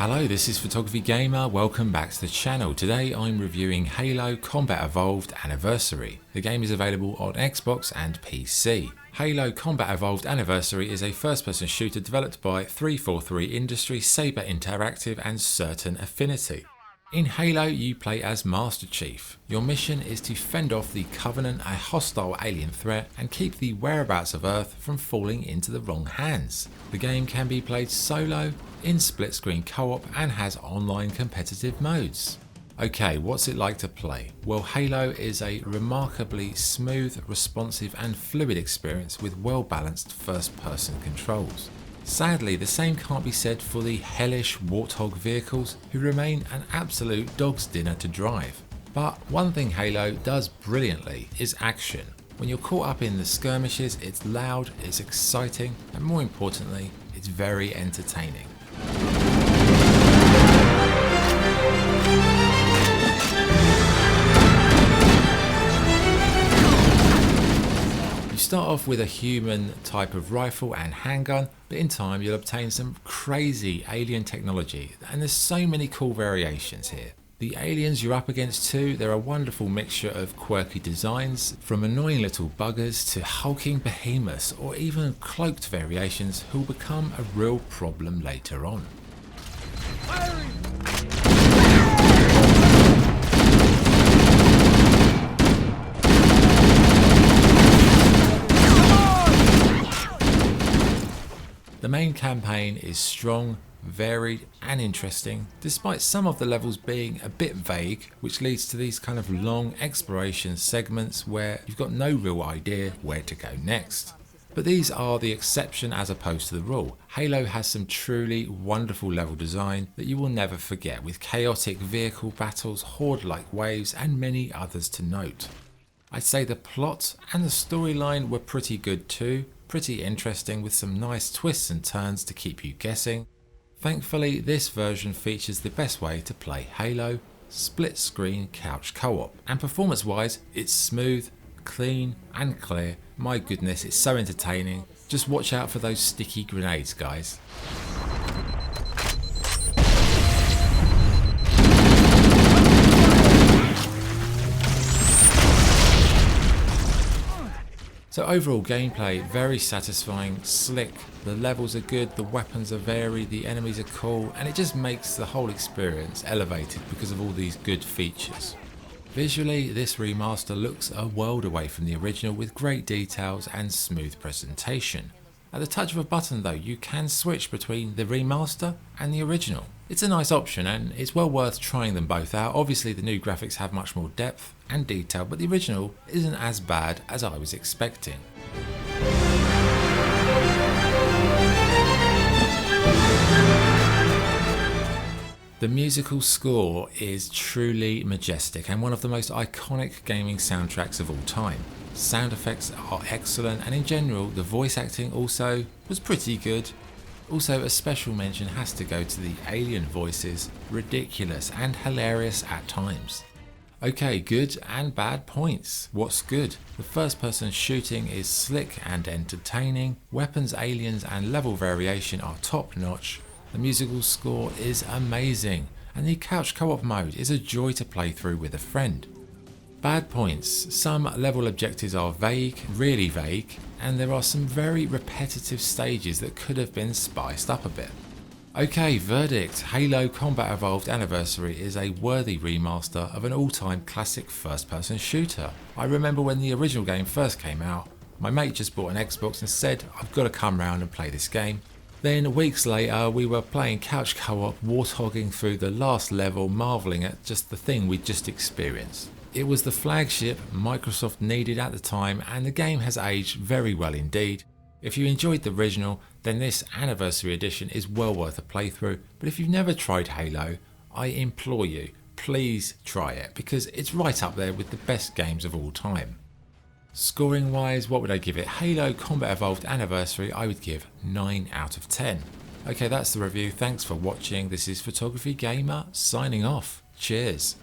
Hello, this is Photography Gamer, welcome back to the channel. Today I'm reviewing Halo Combat Evolved Anniversary. The game is available on Xbox and PC. Halo Combat Evolved Anniversary is a first-person shooter developed by 343 Industries, Saber Interactive and Certain Affinity. In Halo, you play as Master Chief. Your mission is to fend off the Covenant, a hostile alien threat, and keep the whereabouts of Earth from falling into the wrong hands. The game can be played solo, in split-screen co-op, and has online competitive modes. Okay, what's it like to play? Well, Halo is a remarkably smooth, responsive and fluid experience with well-balanced first-person controls. Sadly, the same can't be said for the hellish Warthog vehicles, who remain an absolute dog's dinner to drive. But one thing Halo does brilliantly is action. When you're caught up in the skirmishes, it's loud, it's exciting, and more importantly, it's very entertaining. Start off with a human type of rifle and handgun, but in time you'll obtain some crazy alien technology, and there's so many cool variations here. The aliens you're up against too, they're a wonderful mixture of quirky designs, from annoying little buggers to hulking behemoths or even cloaked variations who'll become a real problem later on. The main campaign is strong, varied and interesting, despite some of the levels being a bit vague, which leads to these kind of long exploration segments where you've got no real idea where to go next. But these are the exception as opposed to the rule. Halo has some truly wonderful level design that you will never forget, with chaotic vehicle battles, horde-like waves and many others to note. I'd say the plot and the storyline were pretty good too, pretty interesting with some nice twists and turns to keep you guessing. Thankfully, this version features the best way to play Halo, split screen couch co-op, and performance wise it's smooth, clean and clear. My goodness, it's so entertaining. Just watch out for those sticky grenades, guys. So overall gameplay, very satisfying, slick, the levels are good, the weapons are varied, the enemies are cool, and it just makes the whole experience elevated because of all these good features. Visually, this remaster looks a world away from the original with great details and smooth presentation. At the touch of a button though, you can switch between the remaster and the original. It's a nice option and it's well worth trying them both out. Obviously the new graphics have much more depth and detail, but the original isn't as bad as I was expecting. The musical score is truly majestic and one of the most iconic gaming soundtracks of all time. Sound effects are excellent and in general the voice acting also was pretty good. Also a special mention has to go to the alien voices, ridiculous and hilarious at times. Okay, good and bad points. What's good? The first person shooting is slick and entertaining, weapons, aliens and level variation are top notch, the musical score is amazing and the couch co-op mode is a joy to play through with a friend. Bad points. Some level objectives are vague, really vague, and there are some very repetitive stages that could have been spiced up a bit. Okay, verdict. Halo Combat Evolved Anniversary is a worthy remaster of an all-time classic first-person shooter. I remember when the original game first came out, my mate just bought an Xbox and said, I've got to come round and play this game. Then weeks later we were playing couch co-op, warthogging through the last level, marvelling at just the thing we'd just experienced. It was the flagship Microsoft needed at the time and the game has aged very well indeed. If you enjoyed the original, then this Anniversary Edition is well worth a playthrough, but if you've never tried Halo, I implore you, please try it because it's right up there with the best games of all time. Scoring wise, what would I give it? Halo Combat Evolved Anniversary I would give 9 out of 10. Okay, that's the review. Thanks for watching. This is Photography Gamer signing off. Cheers.